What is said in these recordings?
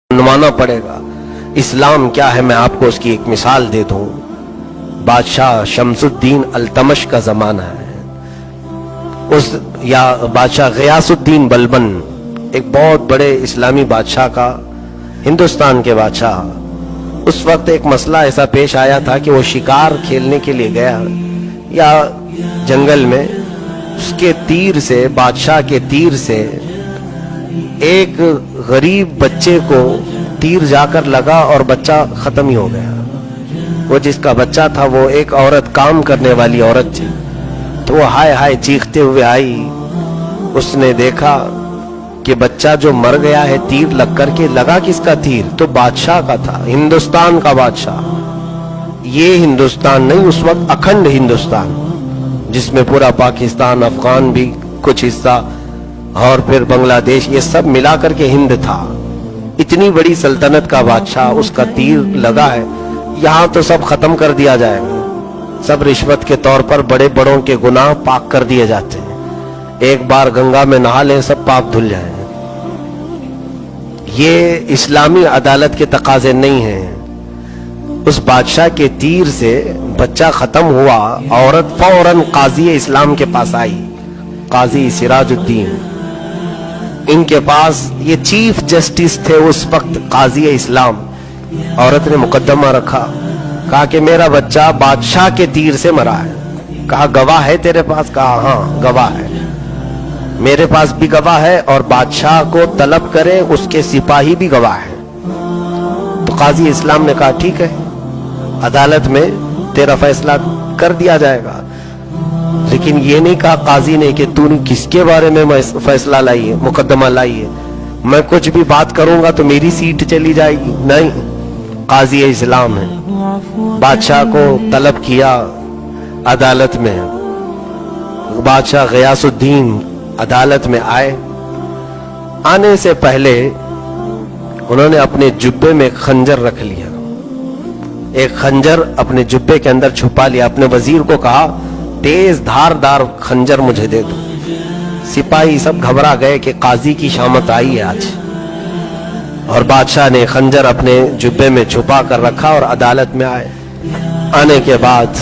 मनवाना पड़ेगा। इस्लाम क्या है मैं आपको उसकी एक मिसाल दे दूं। बादशाह शमसुद्दीन अल्तमश का जमाना है, उस या बादशाह गयासुद्दीन बलबन, एक बहुत बड़े इस्लामी बादशाह का, हिंदुस्तान के बादशाह। उस वक्त एक मसला ऐसा पेश आया था कि वो शिकार खेलने के लिए गया या जंगल में, उसके तीर से, बादशाह के तीर से एक गरीब बच्चे को तीर जाकर लगा और बच्चा खत्म ही हो गया। वो जिसका बच्चा था वो एक औरत, काम करने वाली औरत थी, तो वो हाय हाय चीखते हुए आई। उसने देखा कि बच्चा जो मर गया है तीर लग करके, लगा किसका तीर, तो बादशाह का था, हिंदुस्तान का बादशाह। ये हिंदुस्तान नहीं, उस वक्त अखंड हिंदुस्तान, जिसमें पूरा पाकिस्तान, अफगान भी कुछ हिस्सा और फिर बांग्लादेश, ये सब मिला करके हिंद था। इतनी बड़ी सल्तनत का बादशाह, उसका तीर लगा है। यहाँ तो सब खत्म कर दिया जाएगा, सब रिश्वत के तौर पर बड़े बड़ों के गुनाह पाक कर दिए जाते हैं। एक बार गंगा में नहा लें, सब पाप धुल जाएं। ये इस्लामी अदालत के तकाजे नहीं हैं। उस बादशाह के तीर से बच्चा खत्म हुआ, औरत फौरन काजी इस्लाम के पास आई, काजी सिराजुद्दीन। इनके पास ये चीफ जस्टिस थे उस वक्त, काजी इस्लाम। औरत ने मुकदमा रखा, कहा कि मेरा बच्चा बादशाह के तीर से मरा है। कहा गवाह है तेरे पास? कहा हाँ गवाह है, मेरे पास भी गवाह है और बादशाह को तलब करे उसके सिपाही भी गवाह है। तो काजी इस्लाम ने कहा ठीक है, अदालत में तेरा फैसला कर दिया जाएगा। लेकिन ये नहीं कहा काजी ने कि तूने किसके बारे में फैसला लाई है, मुकदमा लाई है, मैं कुछ भी बात करूंगा तो मेरी सीट चली जाएगी। नहीं, काजी इस्लाम है। बादशाह को तलब किया अदालत में, बादशाह गयासुद्दीन अदालत में आए। आने से पहले उन्होंने अपने जुब्बे में खंजर रख लिया, एक खंजर अपने जुब्बे के अंदर छुपा लिया। अपने वजीर को कहा तेज धारदार खंजर मुझे दे दो। सिपाही सब घबरा गए कि काजी की शामत आई है आज, और बादशाह ने खंजर अपने जुब्बे में छुपा कर रखा और अदालत में आए। आने के बाद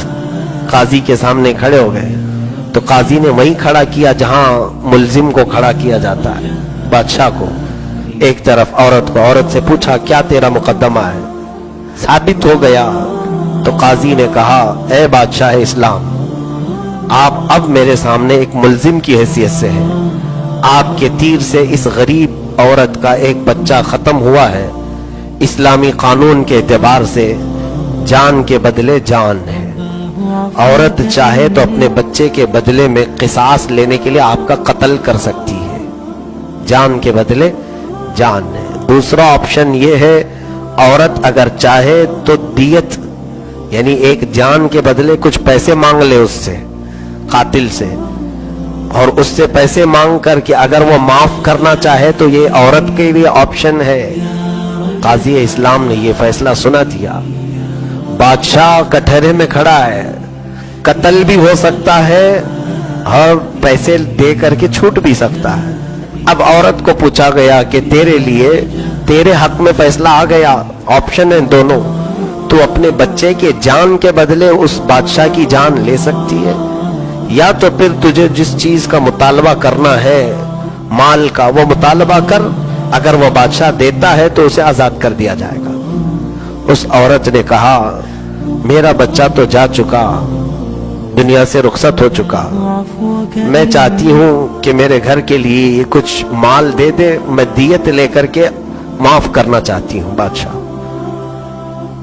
काजी के सामने खड़े हो गए, तो काजी ने वहीं खड़ा किया जहां मुल्जिम को खड़ा किया जाता है, बादशाह को एक तरफ, औरत को। औरत से पूछा क्या तेरा मुकदमा है? साबित हो गया तो काजी ने कहा ए बादशाह इस्लाम, आप अब मेरे सामने एक मुल्जिम की हैसियत से हैं। आपके तीर से इस गरीब औरत का एक बच्चा खत्म हुआ है। इस्लामी कानून के एतबार से जान के बदले जान है। औरत चाहे तो अपने बच्चे के बदले में किसास लेने के लिए आपका कत्ल कर सकती है, जान के बदले जान है। दूसरा ऑप्शन ये है, औरत अगर चाहे तो दियत, यानी एक जान के बदले कुछ पैसे मांग ले उससे, कातिल से, और उससे पैसे मांग करके अगर वो माफ करना चाहे तो ये औरत के लिए ऑप्शन है। काजी इस्लाम ने ये फैसला सुना दिया। बादशाह कटहरे में खड़ा है, कत्ल भी हो सकता है और पैसे दे करके छूट भी सकता है। अब औरत को पूछा गया कि तेरे लिए, तेरे हक में फैसला आ गया, ऑप्शन है दोनों, तू अपने बच्चे के जान के बदले उस बादशाह की जान ले सकती है, या तो फिर तुझे जिस चीज का मुतालबा करना है, माल का, वो मुतालबा कर। अगर वो बादशाह देता है तो उसे आजाद कर दिया जाएगा। उस औरत ने कहा मेरा बच्चा तो जा चुका, दुनिया से रुखसत हो चुका, मैं चाहती हूं कि मेरे घर के लिए कुछ माल दे दे, मैं दियत लेकर के माफ करना चाहती हूं।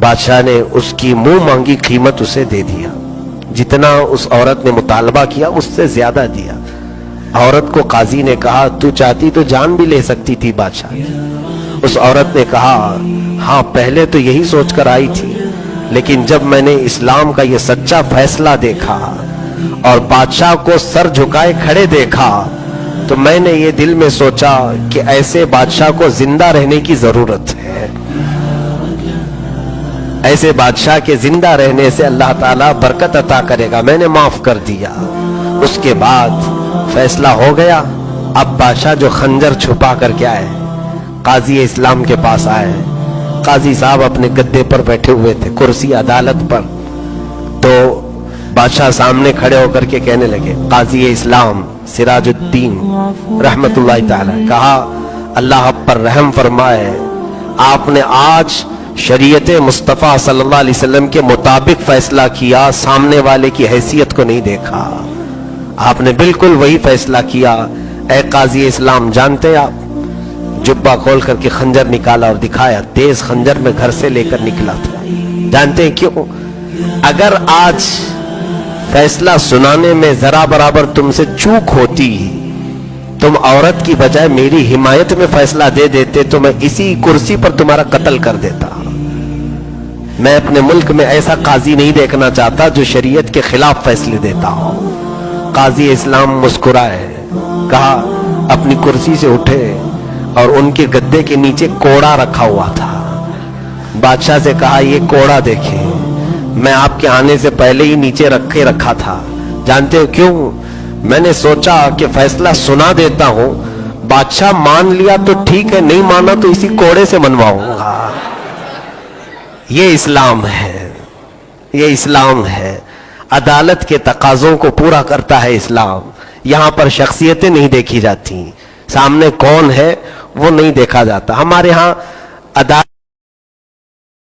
बादशाह ने उसकी मुंह मांगी कीमत उसे दे दिया, जितना उस औरत ने मुतालबा किया उससे ज्यादा दिया। औरत को काजी ने कहा तू चाहती तो जान भी ले सकती थी बादशाह। उस औरत ने कहा हाँ पहले तो यही सोचकर आई थी, लेकिन जब मैंने इस्लाम का ये सच्चा फैसला देखा और बादशाह को सर झुकाए खड़े देखा, तो मैंने ये दिल में सोचा कि ऐसे बादशाह को जिंदा रहने की जरूरत है। ऐसे बादशाह के जिंदा रहने से अल्लाह ताला बरकत अता करेगा। मैंने माफ कर दिया। उसके बाद फैसला हो गया। अब बादशाह जो खंजर छुपा करके आए, قاضی اسلام کے پاس آئے. قاضی صاحب اپنے گدے پر بیٹھے ہوئے تھے, کرسی عدالت پر. تو بادشاہ سامنے کھڑے ہو کر کے کہنے لگے, قاضی اسلام سراج الدین رحمت اللہ تعالی, کہا اللہ آپ پر رحم فرمائے, آپ نے آج شریعت مصطفیٰ صلی اللہ علیہ وسلم کے مطابق فیصلہ کیا, سامنے والے کی حیثیت کو نہیں دیکھا, آپ نے بالکل وہی فیصلہ کیا. اے قاضی اسلام, جانتے ہیں آپ, جبہ کھول کر کے خنجر نکالا اور دکھایا, تیز خنجر میں گھر سے لے کر نکلا تھا. جانتے ہیں کیوں؟ اگر آج فیصلہ سنانے میں ذرا برابر تم سے چوک ہوتی, تم عورت کی بجائے میری حمایت میں فیصلہ دے دیتے تو میں اسی کرسی پر تمہارا قتل کر دیتا. میں اپنے ملک میں ایسا قاضی نہیں دیکھنا چاہتا جو شریعت کے خلاف فیصلے دیتا ہو. قاضی اسلام مسکرائے, کہا اپنی کرسی سے اٹھے اور ان کے گدے کے نیچے کوڑا رکھا ہوا تھا. بادشاہ سے کہا یہ کوڑا دیکھیں, میں آپ کے آنے سے پہلے ہی نیچے رکھا تھا. جانتے ہو کیوں؟ میں نے سوچا کہ فیصلہ سنا دیتا ہوں, بادشاہ مان لیا تو ٹھیک ہے, نہیں مانا تو اسی کوڑے سے منواؤں گا. یہ اسلام ہے, یہ اسلام ہے. عدالت کے تقاضوں کو پورا کرتا ہے اسلام. یہاں پر شخصیتیں نہیں دیکھی جاتی, سامنے کون ہے وہ نہیں دیکھا جاتا. ہمارے ہاں عدالت